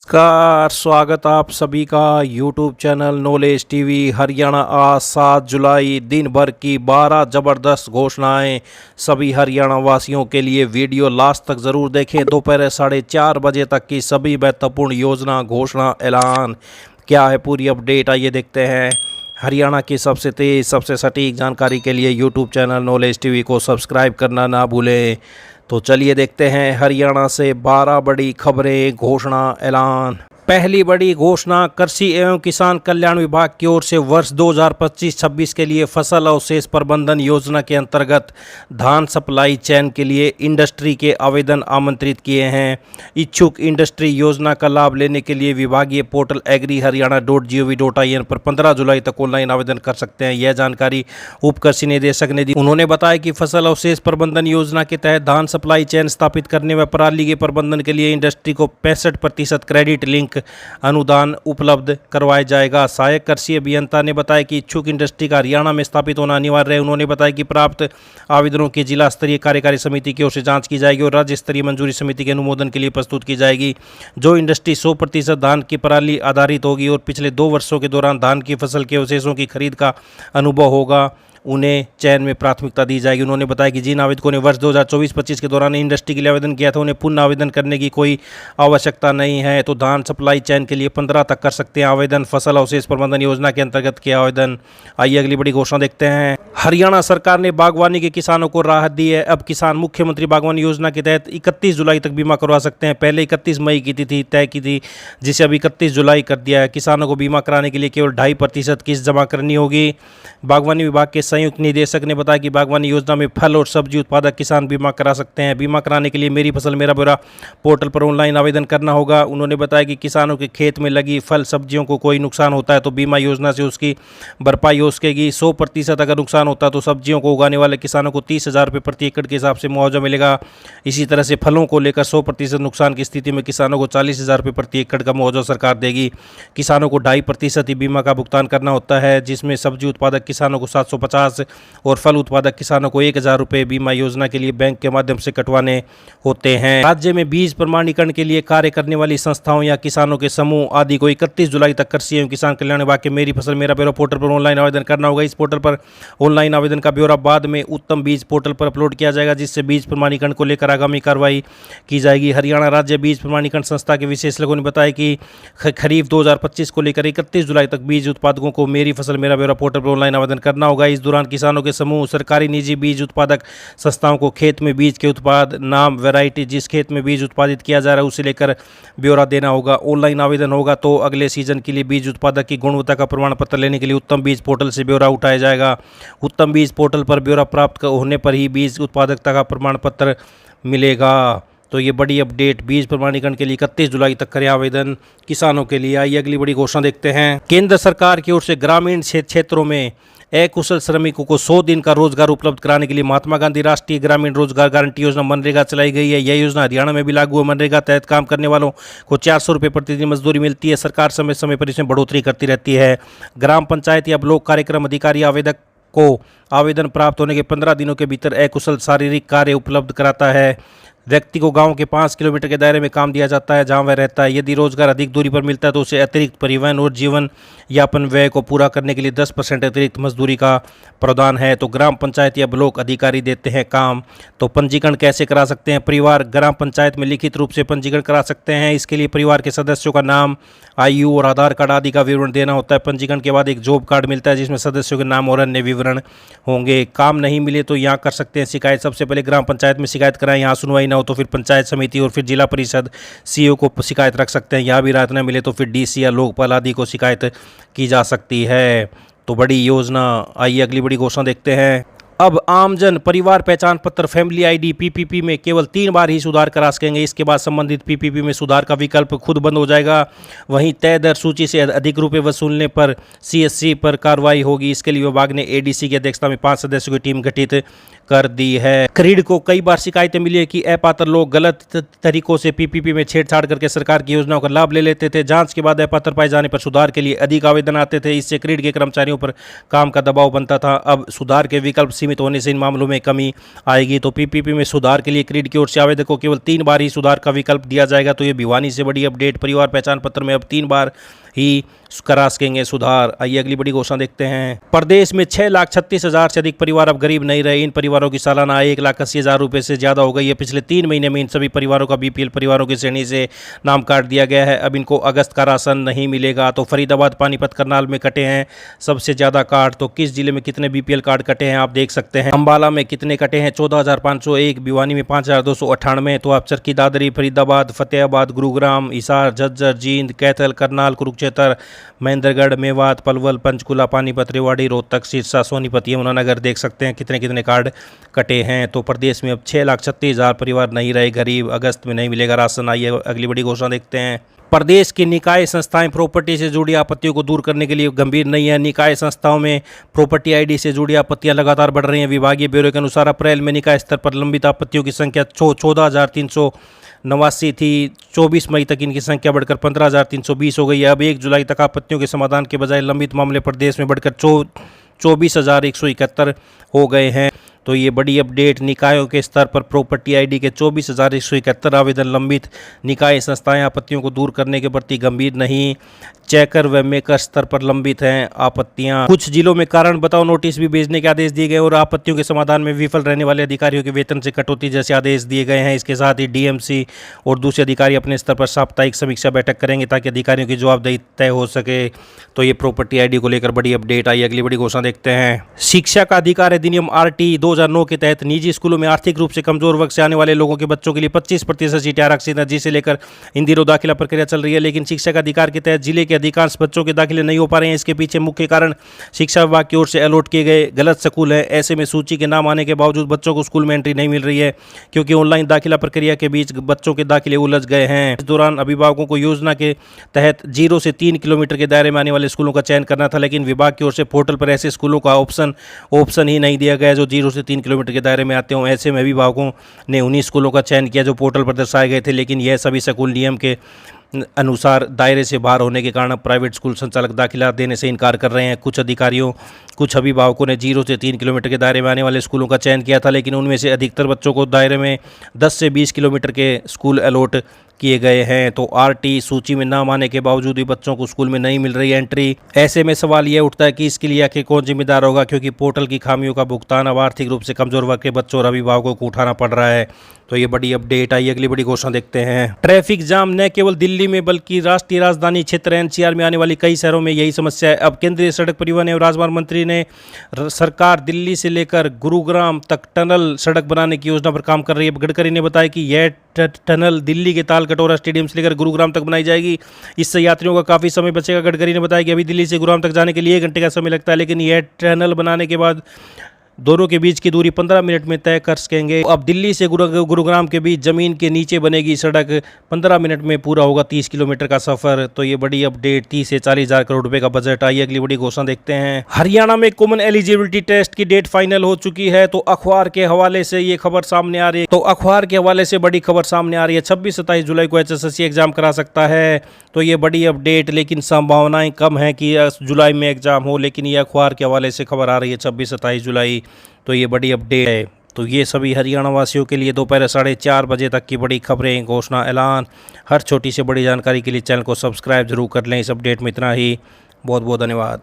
नमस्कार, स्वागत आप सभी का YouTube channel knowledge TV Haryana. आज 7 जुलाई दिन भर की 12 ज़बरदस्त घोषणाएं सभी हरियाणा वासियों के लिए। वीडियो लास्ट तक ज़रूर देखें। दोपहर 4:30 बजे तक की सभी महत्वपूर्ण योजना, घोषणा, ऐलान क्या है, पूरी अपडेट आइए देखते हैं। हरियाणा की सबसे तेज़, सबसे सटीक जानकारी के लिए YouTube चैनल नॉलेज टीवी को सब्सक्राइब करना ना भूलें। तो चलिए देखते हैं हरियाणा से 12 बड़ी खबरें, घोषणा, ऐलान। पहली बड़ी घोषणा, कृषि एवं किसान कल्याण विभाग की ओर से वर्ष 2025-26 के लिए फसल अवशेष प्रबंधन योजना के अंतर्गत धान सप्लाई चेन के लिए इंडस्ट्री के आवेदन आमंत्रित किए हैं। इच्छुक इंडस्ट्री योजना का लाभ लेने के लिए विभागीय पोर्टल agriharyana.gov.in पर 15 जुलाई तक ऑनलाइन आवेदन कर सकते हैं। यह जानकारी उप कृषि निदेशक ने दी। उन्होंने बताया कि फसल अवशेष प्रबंधन योजना के तहत धान सप्लाई चेन स्थापित करने व पराली के प्रबंधन के लिए इंडस्ट्री को 65% क्रेडिट लिंक अनुदान उपलब्ध करवाया जाएगा। सहायक कृषि अभियंता ने बताया कि इच्छुक इंडस्ट्री का हरियाणा में स्थापित होना अनिवार्य है। उन्होंने बताया कि प्राप्त आवेदनों की जिला स्तरीय कार्यकारी समिति की ओर से जांच की जाएगी और राज्य स्तरीय मंजूरी समिति के अनुमोदन के लिए प्रस्तुत की जाएगी। जो इंडस्ट्री 100% धान की पराली आधारित होगी और पिछले 2 वर्षों के दौरान धान की फसल के अवशेषों की खरीद का अनुभव होगा, उन्हें चयन में प्राथमिकता दी जाएगी। उन्होंने बताया कि जिन आवेदकों ने वर्ष 2024-25 के दौरान इंडस्ट्री के लिए आवेदन किया था, उन्हें पुनः आवेदन करने की कोई आवश्यकता नहीं है। तो धान सप्लाई चेन के लिए 15 तक कर सकते हैं आवेदन। फसल अवशेष प्रबंधन योजना के अंतर्गत किया आवेदन। आइए अगली बड़ी घोषणा देखते हैं। हरियाणा सरकार ने बागवानी के किसानों को राहत दी है। अब किसान मुख्यमंत्री बागवानी योजना के तहत 31 जुलाई तक बीमा करवा सकते हैं। पहले 31 मई की तिथि तय की थी, जिसे अब 31 जुलाई कर दिया है। किसानों को बीमा कराने के लिए केवल 2.5% किस्त जमा करनी होगी। बागवानी विभाग के संयुक्त निदेशक ने बताया कि बागवानी योजना में फल और सब्जी उत्पादक किसान बीमा करा सकते हैं। बीमा कराने के लिए मेरी फसल मेरा ब्यौरा पोर्टल पर ऑनलाइन आवेदन करना होगा। उन्होंने बताया कि किसानों के खेत में लगी फल सब्जियों को कोई नुकसान होता है तो बीमा योजना से उसकी भरपाई हो सकेगी। 100% अगर नुकसान होता है तो सब्जियों को उगाने वाले किसानों को 30,000 रुपये प्रति एकड़ के हिसाब से मुआवजा मिलेगा। इसी तरह से फलों को लेकर 100% नुकसान की स्थिति में किसानों को 40,000 रुपये प्रति एकड़ का मुआवजा सरकार देगी। किसानों को 2.5% ही बीमा का भुगतान करना होता है, जिसमें सब्जी उत्पादक किसानों को 750 और फल उत्पादक किसानों को 1,000 रुपये बीमा योजना के लिए बैंक के माध्यम से कटवाने होते हैं। राज्य में बीज प्रमाणीकरण के लिए कार्य करने वाली संस्थाओं या किसानों के समूह आदि को 31 जुलाई तक कृषि एवं किसान कल्याण विभाग के मेरी फसल मेरा ब्यौरा पोर्टल पर ऑनलाइन आवेदन करना होगा। इस पोर्टल पर ऑनलाइन आवेदन का ब्यौरा बाद में उत्तम बीज पोर्टल पर अपलोड किया जाएगा, जिससे बीज प्रमाणीकरण को लेकर आगामी कार्रवाई की जाएगी। हरियाणा राज्य बीज प्रमाणीकरण संस्था के विशेषज्ञों ने बताया कि खरीफ 2025 को लेकर 31 जुलाई तक बीज उत्पादकों को मेरी फसल मेरा ब्यौरा पोर्टल पर ऑनलाइन आवेदन करना होगा। इस दौरान किसानों के समूह, सरकारी, निजी बीज उत्पादक संस्थाओं को खेत में बीज के उत्पाद, नाम, वैरायटी, जिस खेत में बीज उत्पादित किया जा रहा है उसे लेकर ब्यौरा देना होगा। ऑनलाइन आवेदन होगा तो अगले सीजन के लिए बीज उत्पादक की गुणवत्ता का प्रमाण पत्र लेने के लिए उत्तम बीज पोर्टल से ब्यौरा उठाया जाएगा। उत्तम बीज पोर्टल पर ब्यौरा प्राप्त होने पर ही बीज उत्पादकता का प्रमाण पत्र मिलेगा। तो ये बड़ी अपडेट, बीज प्रमाणीकरण के लिए 31 जुलाई तक करें आवेदन किसानों के लिए। आइए अगली बड़ी घोषणा देखते हैं। केंद्र सरकार की ओर से ग्रामीण क्षेत्रों में अकुशल श्रमिकों को 100 दिन का रोजगार उपलब्ध कराने के लिए महात्मा गांधी राष्ट्रीय ग्रामीण रोजगार गारंटी योजना मनरेगा चलाई गई है। यह योजना हरियाणा में भी लागू है। मनरेगा तहत काम करने वालों को 400 रुपये प्रतिदिन मजदूरी मिलती है। सरकार समय समय पर इसमें बढ़ोतरी करती रहती है। ग्राम पंचायत या ब्लॉक कार्यक्रम अधिकारी आवेदक को आवेदन प्राप्त होने के 15 दिनों के भीतर अकुशल शारीरिक कार्य उपलब्ध कराता है। व्यक्ति को गांव के 5 किलोमीटर के दायरे में काम दिया जाता है जहां वह रहता है। यदि रोजगार अधिक दूरी पर मिलता है तो उसे अतिरिक्त परिवहन और जीवन यापन व्यय को पूरा करने के लिए 10% अतिरिक्त मजदूरी का प्रावधान है। तो ग्राम पंचायत या ब्लॉक अधिकारी देते हैं काम। तो पंजीकरण कैसे करा सकते हैं? परिवार ग्राम पंचायत में लिखित रूप से पंजीकरण करा सकते हैं। इसके लिए परिवार के सदस्यों का नाम, आयु और आधार कार्ड आदि का विवरण देना होता है। पंजीकरण के बाद एक जॉब कार्ड मिलता है जिसमें सदस्यों के नाम और अन्य विवरण होंगे। काम नहीं मिले तो यहाँ कर सकते हैं शिकायत। सबसे पहले ग्राम पंचायत में शिकायत कराएं, यहाँ सुनवाई ना हो तो फिर पंचायत समिति और फिर जिला परिषद सीईओ को शिकायत रख सकते हैं। यहाँ भी राहत न मिले तो फिर डीसी या लोकपाल आदि को शिकायत की जा सकती है। तो बड़ी योजना। आइए अगली बड़ी घोषणा देखते हैं। अब आमजन परिवार पहचान पत्र फैमिली आईडी पीपीपी में केवल 3 बार ही सुधार करा सकेंगे। इसके बाद संबंधित पीपीपी में सुधार का विकल्प खुद बंद हो जाएगा। वहीं तय दर सूची से अधिक रुपए वसूलने पर सीएससी पर कार्रवाई होगी। इसके लिए विभाग ने एडीसी की अध्यक्षता में 5 सदस्यों की टीम गठित कर दी है। क्रीड को कई बार शिकायतें मिली है कि अपात्र लोग गलत तरीकों से पीपीपी में छेड़छाड़ करके सरकार की योजनाओं का लाभ ले लेते थे। जांच के बाद अपात्र पाए जाने पर सुधार के लिए अधिक आवेदन आते थे। इससे क्रीड के कर्मचारियों पर काम का दबाव बनता था। अब सुधार के विकल्प सीमित होने से इन मामलों में कमी आएगी। तो पीपीपी में सुधार के लिए क्रीड की ओर से आवेदक को केवल 3 बार ही सुधार का विकल्प दिया जाएगा। तो ये भिवानी से बड़ी अपडेट। परिवार पहचान पत्र में अब 3 बार ही करा सकेंगे सुधार। आइए अगली बड़ी घोषणा देखते हैं। प्रदेश में 6,36,000 से अधिक परिवार अब गरीब नहीं रहे। इन परिवारों की सालाना आय 1,80,000 रुपये से ज़्यादा हो गई है। पिछले 3 महीने में इन सभी परिवारों का बीपीएल परिवारों की श्रेणी से नाम काट दिया गया है। अब इनको अगस्त का राशन नहीं मिलेगा। तो फरीदाबाद, पानीपत, करनाल में कटे हैं सबसे ज़्यादा कार्ड। तो किस जिले में कितने बीपीएल कार्ड कटे हैं आप देख सकते हैं। अंबाला में कितने कटे हैं? 14,501। भिवानी में 5,298। तो आप चरखी दादरी, फरीदाबाद, फतेहाबाद, गुरुग्राम, हिसार, झज्जर, जींद, कैथल, करनाल, कुरुक्षेत्र, महेंद्रगढ़, मेवात, पलवल, पंचकुला, पानीपत, रेवाड़ी, रोहतक, सिरसा, सोनीपत, यमुनानगर देख सकते हैं कितने कितने कार्ड कटे हैं। तो प्रदेश में अब 6,36,000 परिवार नहीं रहे गरीब। अगस्त में नहीं मिलेगा राशन। आइए अगली बड़ी घोषणा देखते हैं। प्रदेश की निकाय संस्थाएं प्रॉपर्टी से जुड़ी आपत्तियों को दूर करने के लिए गंभीर नहीं है। निकाय संस्थाओं में प्रॉपर्टी आईडी से जुड़ी आपत्तियां लगातार बढ़ रही हैं। विभागीय ब्यूरो के अनुसार अप्रैल में निकाय स्तर पर लंबित आपत्तियों की संख्या 14,389 थी। 24 मई तक इनकी संख्या बढ़कर 15,320 हो गई है। अब 1 जुलाई तक आपत्तियों के समाधान के बजाय लंबित मामले प्रदेश में बढ़कर 24,171 हो गए हैं। तो ये बड़ी अपडेट। निकायों के स्तर पर प्रॉपर्टी आईडी के 24,171 आवेदन लंबित। निकाय संस्थाएं आपत्तियों को दूर करने के प्रति गंभीर नहीं। चेकर व मेकर स्तर पर लंबित हैं आपत्तियां। कुछ जिलों में कारण बताओ नोटिस भी भेजने के आदेश दिए गए और आपत्तियों के समाधान में विफल रहने वाले अधिकारियों के वेतन से कटौती जैसे आदेश दिए गए हैं। इसके साथ ही डीएमसी और दूसरे अधिकारी अपने स्तर पर साप्ताहिक समीक्षा बैठक करेंगे ताकि अधिकारियों की जवाबदेही तय हो सके। तो ये प्रॉपर्टी आईडी को लेकर बड़ी अपडेट आई। अगली बड़ी घोषणा देखते हैं। शिक्षा का अधिकार अधिनियम RT 2009 के तहत निजी स्कूलों में आर्थिक रूप से कमजोर वर्ग से आने वाले लोगों के बच्चों के लिए 25% सीटें आरक्षित हैं, जिसे लेकर इन दिनों दाखिला प्रक्रिया चल रही है। लेकिन शिक्षा का अधिकार के तहत जिले के अधिकांश बच्चों के दाखिले नहीं हो पा रहे हैं। इसके पीछे मुख्य कारण शिक्षा विभाग की ओर से अलॉट किए गए गलत स्कूल है। ऐसे में सूची के नाम आने के बावजूद बच्चों को स्कूल में एंट्री नहीं मिल रही है, क्योंकि ऑनलाइन दाखिला प्रक्रिया के बीच बच्चों के दाखिले उलझ गए हैं। इस दौरान अभिभावकों को योजना के तहत 0 से 3 किलोमीटर के दायरे में आने वाले स्कूलों का चयन करना था, लेकिन विभाग की ओर से पोर्टल पर ऐसे स्कूलों का ऑप्शन ही नहीं दिया गया जो 0 से 3 किलोमीटर के दायरे में आते हों। ऐसे में अभिभावकों ने उन्हीं स्कूलों का चयन किया जो पोर्टल पर दर्शाए गए थे, लेकिन यह सभी स्कूल नियम के अनुसार दायरे से बाहर होने के कारण प्राइवेट स्कूल संचालक दाखिला देने से इनकार कर रहे हैं। कुछ अभिभावकों ने 0 से 3 किलोमीटर के दायरे में आने वाले स्कूलों का चयन किया था, लेकिन उनमें से अधिकतर बच्चों को दायरे में 10 से 20 किलोमीटर के स्कूल अलॉट किए गए हैं। तो RT सूची में नाम आने के बावजूद भी बच्चों को स्कूल में नहीं मिल रही है एंट्री। ऐसे में सवाल यह उठता है कि इसके लिए आखिर कौन जिम्मेदार होगा, क्योंकि पोर्टल की खामियों का भुगतान अब आर्थिक रूप से कमजोर वर्ग के बच्चों और अभिभावकों को उठाना पड़ रहा है। तो ये बड़ी अपडेट आई। अगली बड़ी घोषणा देखते हैं। ट्रैफिक जाम न केवल दिल्ली में बल्कि राष्ट्रीय राजधानी क्षेत्र NCR में आने वाली कई शहरों में यही समस्या है। अब केंद्रीय सड़क परिवहन एवं राजमार्ग मंत्री ने सरकार दिल्ली से लेकर गुरुग्राम तक टनल सड़क बनाने की योजना पर काम कर रही है। गडकरी ने बताया कि यह टनल दिल्ली के ताल कटोरा स्टेडियम से लेकर गुरुग्राम तक बनाई जाएगी। इससे यात्रियों का काफ़ी समय बचेगा। गडकरी ने बताया कि अभी दिल्ली से गुरुग्राम तक जाने के लिए 1 घंटे का समय लगता है, लेकिन यह टनल बनाने के बाद दोनों के बीच की दूरी 15 मिनट में तय कर सकेंगे। अब दिल्ली से गुरुग्राम के बीच जमीन के नीचे बनेगी सड़क। 15 मिनट में पूरा होगा 30 किलोमीटर का सफर। तो ये बड़ी अपडेट। 30 से 40 हज़ार करोड़ रुपए का बजट। आइए अगली बड़ी घोषणा देखते हैं। हरियाणा में कॉमन एलिजिबिलिटी टेस्ट की डेट फाइनल हो चुकी है। तो अखबार के हवाले से ये खबर सामने आ रही है। बड़ी खबर सामने आ रही है। 26-27 जुलाई को HSSC एग्जाम करा सकता है। तो ये बड़ी अपडेट, लेकिन संभावनाएं कम है कि जुलाई में एग्जाम हो, लेकिन ये अखबार के हवाले से खबर आ रही है 26-27 जुलाई। तो ये बड़ी अपडेट है। तो ये सभी हरियाणा वासियों के लिए दोपहर 4:30 बजे तक की बड़ी खबरें, घोषणा, ऐलान। हर छोटी से बड़ी जानकारी के लिए चैनल को सब्सक्राइब जरूर कर लें। इस अपडेट में इतना ही। बहुत बहुत धन्यवाद।